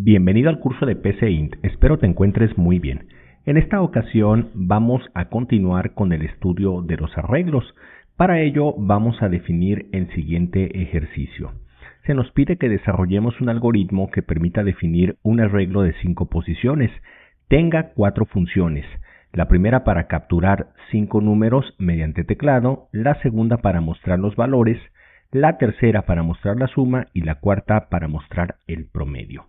Bienvenido al curso de PCInt, espero te encuentres muy bien. En esta ocasión vamos a continuar con el estudio de los arreglos. Para ello vamos a definir el siguiente ejercicio. Se nos pide que desarrollemos un algoritmo que permita definir un arreglo de 5 posiciones. Tenga 4 funciones. La primera para capturar 5 números mediante teclado, la segunda para mostrar los valores, la tercera para mostrar la suma y la cuarta para mostrar el promedio.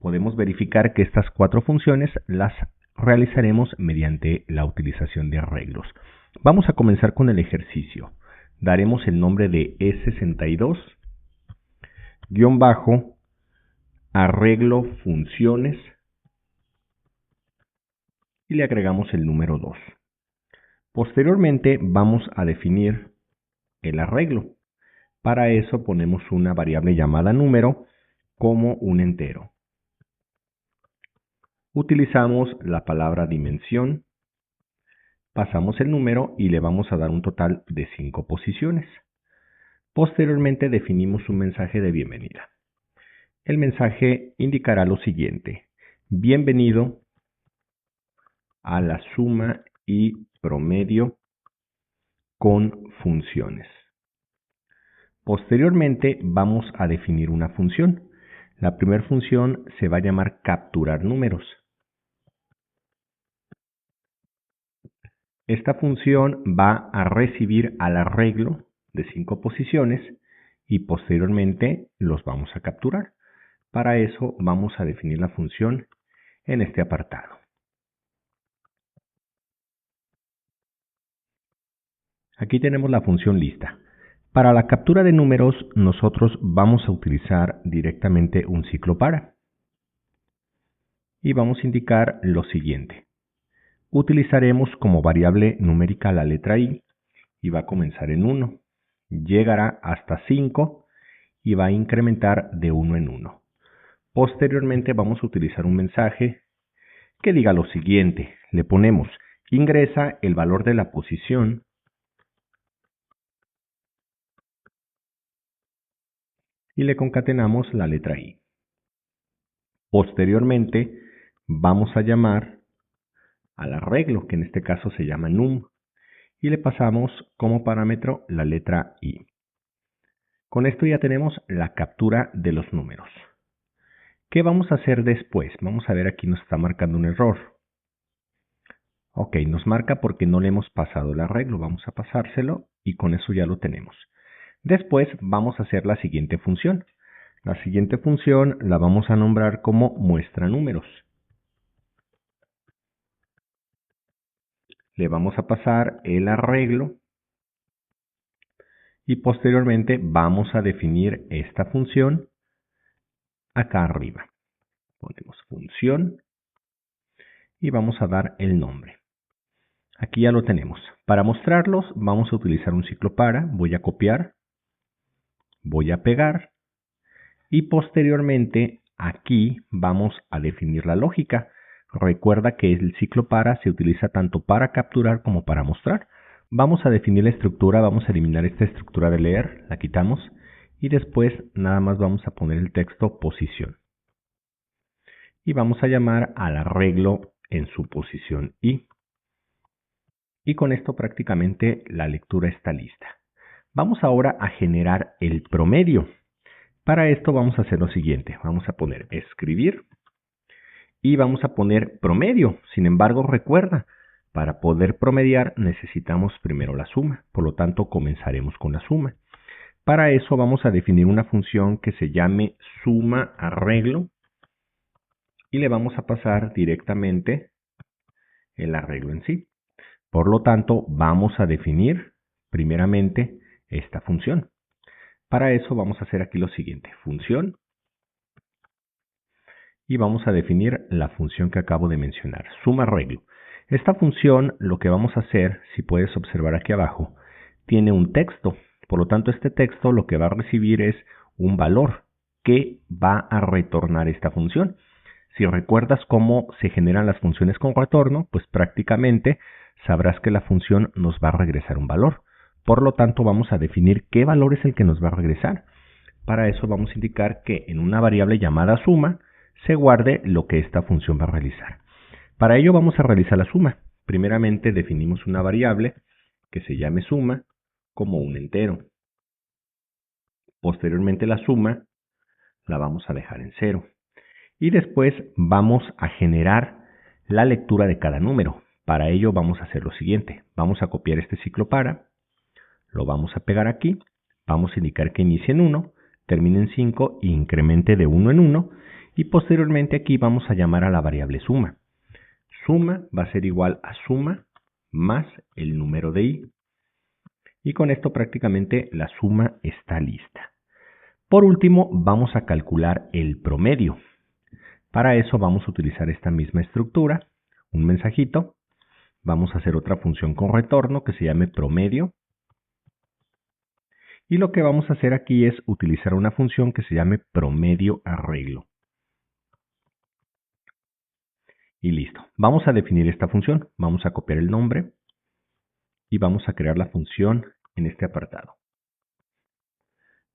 Podemos verificar que estas 4 funciones las realizaremos mediante la utilización de arreglos. Vamos a comenzar con el ejercicio. Daremos el nombre de E62 arreglo funciones y le agregamos el número 2. Posteriormente vamos a definir el arreglo. Para eso ponemos una variable llamada número como un entero. Utilizamos la palabra dimensión, pasamos el número y le vamos a dar un total de 5 posiciones. Posteriormente definimos un mensaje de bienvenida. El mensaje indicará lo siguiente: bienvenido a la suma y promedio con funciones. Posteriormente vamos a definir una función. La primera función se va a llamar capturar números. Esta función va a recibir al arreglo de 5 posiciones y posteriormente los vamos a capturar. Para eso vamos a definir la función en este apartado. Aquí tenemos la función lista. Para la captura de números nosotros vamos a utilizar directamente un ciclo para. Y vamos a indicar lo siguiente. Utilizaremos como variable numérica la letra I y va a comenzar en 1. Llegará hasta 5 y va a incrementar de 1 en 1. Posteriormente vamos a utilizar un mensaje que diga lo siguiente. Le ponemos ingresa el valor de la posición y le concatenamos la letra I. Posteriormente vamos a llamar al arreglo, que en este caso se llama num, y le pasamos como parámetro la letra I. Con esto ya tenemos la captura de los números. ¿Qué vamos a hacer después? Vamos a ver, aquí nos está marcando un error. Ok, nos marca porque no le hemos pasado el arreglo. Vamos a pasárselo y con eso ya lo tenemos. Después vamos a hacer la siguiente función. La siguiente función la vamos a nombrar como muestra números. Le vamos a pasar el arreglo y posteriormente vamos a definir esta función acá arriba. Ponemos función y vamos a dar el nombre. Aquí ya lo tenemos. Para mostrarlos vamos a utilizar un ciclo para. Voy a copiar, voy a pegar y posteriormente aquí vamos a definir la lógica. Recuerda que el ciclo para se utiliza tanto para capturar como para mostrar. Vamos a definir la estructura, vamos a eliminar esta estructura de leer, la quitamos y después nada más vamos a poner el texto posición. Y vamos a llamar al arreglo en su posición I. Y con esto prácticamente la lectura está lista. Vamos ahora a generar el promedio. Para esto vamos a hacer lo siguiente. Vamos a poner escribir y vamos a poner promedio. Sin embargo, recuerda, para poder promediar necesitamos primero la suma. Por lo tanto, comenzaremos con la suma. Para eso vamos a definir una función que se llame suma arreglo y le vamos a pasar directamente el arreglo en sí. Por lo tanto, vamos a definir primeramente esta función. Para eso vamos a hacer aquí lo siguiente. Función. Y vamos a definir la función que acabo de mencionar. Suma arreglo. Esta función, lo que vamos a hacer, si puedes observar aquí abajo, tiene un texto. Por lo tanto, este texto lo que va a recibir es un valor que va a retornar esta función. Si recuerdas cómo se generan las funciones con retorno, pues prácticamente sabrás que la función nos va a regresar un valor. Por lo tanto, vamos a definir qué valor es el que nos va a regresar. Para eso vamos a indicar que en una variable llamada suma se guarde lo que esta función va a realizar. Para ello vamos a realizar la suma. Primeramente definimos una variable que se llame suma como un entero. Posteriormente la suma la vamos a dejar en 0. Y después vamos a generar la lectura de cada número. Para ello vamos a hacer lo siguiente. Vamos a copiar este ciclo para, lo vamos a pegar aquí, vamos a indicar que inicie en 1, termine en 5 e incremente de 1 en 1. Y posteriormente aquí vamos a llamar a la variable suma. Suma va a ser igual a suma más el número de i. Y con esto prácticamente la suma está lista. Por último, vamos a calcular el promedio. Para eso vamos a utilizar esta misma estructura, un mensajito. Vamos a hacer otra función con retorno que se llame promedio. Y lo que vamos a hacer aquí es utilizar una función que se llame promedio arreglo. Y listo. Vamos a definir esta función. Vamos a copiar el nombre y vamos a crear la función en este apartado.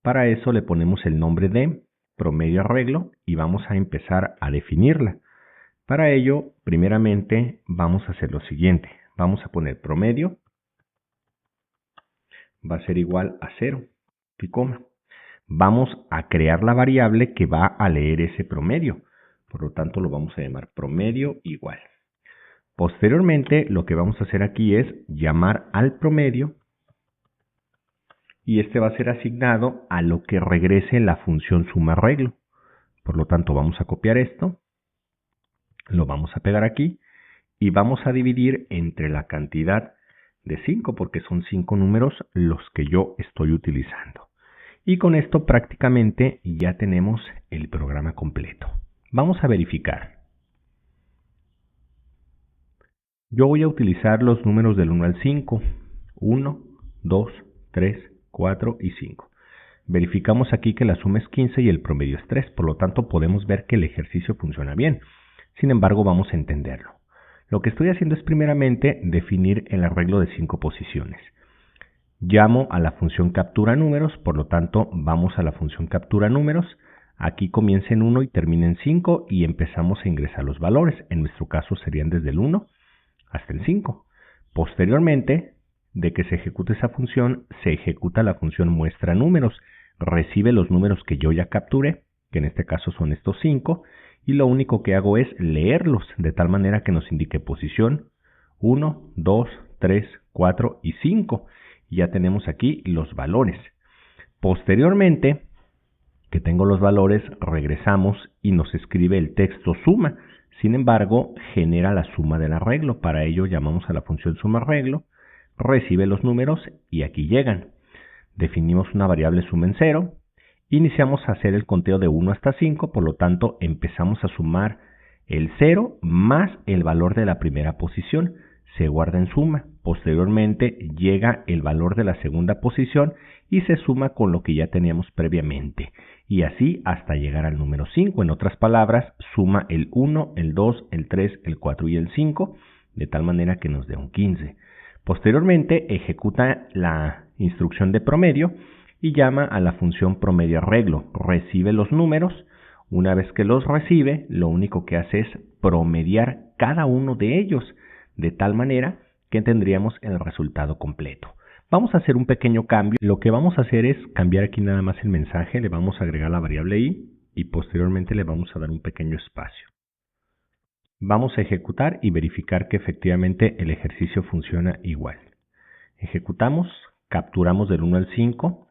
Para eso le ponemos el nombre de promedio arreglo y vamos a empezar a definirla. Para ello, primeramente vamos a hacer lo siguiente. Vamos a poner promedio va a ser igual a 0 y coma. Vamos a crear la variable que va a leer ese promedio. Por lo tanto, lo vamos a llamar promedio igual. Posteriormente, lo que vamos a hacer aquí es llamar al promedio y este va a ser asignado a lo que regrese la función suma arreglo. Por lo tanto, vamos a copiar esto, lo vamos a pegar aquí y vamos a dividir entre la cantidad de 5 porque son 5 números los que yo estoy utilizando. Y con esto prácticamente ya tenemos el programa completo. Vamos a verificar. Yo voy a utilizar los números del 1 al 5. 1, 2, 3, 4 y 5. Verificamos aquí que la suma es 15 y el promedio es 3. Por lo tanto, podemos ver que el ejercicio funciona bien. Sin embargo, vamos a entenderlo. Lo que estoy haciendo es primeramente definir el arreglo de 5 posiciones. Llamo a la función captura números, por lo tanto vamos a la función captura números. Aquí comienza en 1 y termina en 5 y empezamos a ingresar los valores. En nuestro caso serían desde el 1 hasta el 5. Posteriormente de que se ejecute esa función, se ejecuta la función muestra números. Recibe los números que yo ya capturé, que en este caso son estos 5, y lo único que hago es leerlos de tal manera que nos indique posición 1, 2, 3, 4 y 5. Y ya tenemos aquí los valores. Posteriormente, que tengo los valores, regresamos y nos escribe el texto suma. Sin embargo, genera la suma del arreglo. Para ello llamamos a la función suma arreglo, recibe los números y aquí llegan. Definimos una variable suma en 0. Iniciamos a hacer el conteo de 1 hasta 5, por lo tanto empezamos a sumar el 0 más el valor de la primera posición. Se guarda en suma. Posteriormente llega el valor de la segunda posición y se suma con lo que ya teníamos previamente. Y así hasta llegar al número 5. En otras palabras, suma el 1, el 2, el 3, el 4 y el 5, de tal manera que nos dé un 15. Posteriormente ejecuta la instrucción de promedio y llama a la función promedio arreglo. Recibe los números. Una vez que los recibe, lo único que hace es promediar cada uno de ellos, de tal manera que tendríamos el resultado completo. Vamos a hacer un pequeño cambio. Lo que vamos a hacer es cambiar aquí nada más el mensaje. Le vamos a agregar la variable i y posteriormente le vamos a dar un pequeño espacio. Vamos a ejecutar y verificar que efectivamente el ejercicio funciona igual. Ejecutamos, capturamos del 1 al 5,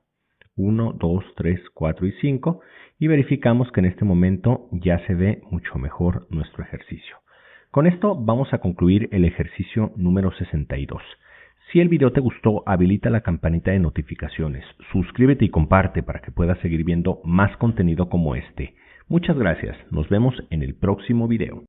1, 2, 3, 4 y 5 y verificamos que en este momento ya se ve mucho mejor nuestro ejercicio. Con esto vamos a concluir el ejercicio número 62. Si el video te gustó, habilita la campanita de notificaciones, suscríbete y comparte para que puedas seguir viendo más contenido como este. Muchas gracias, nos vemos en el próximo video.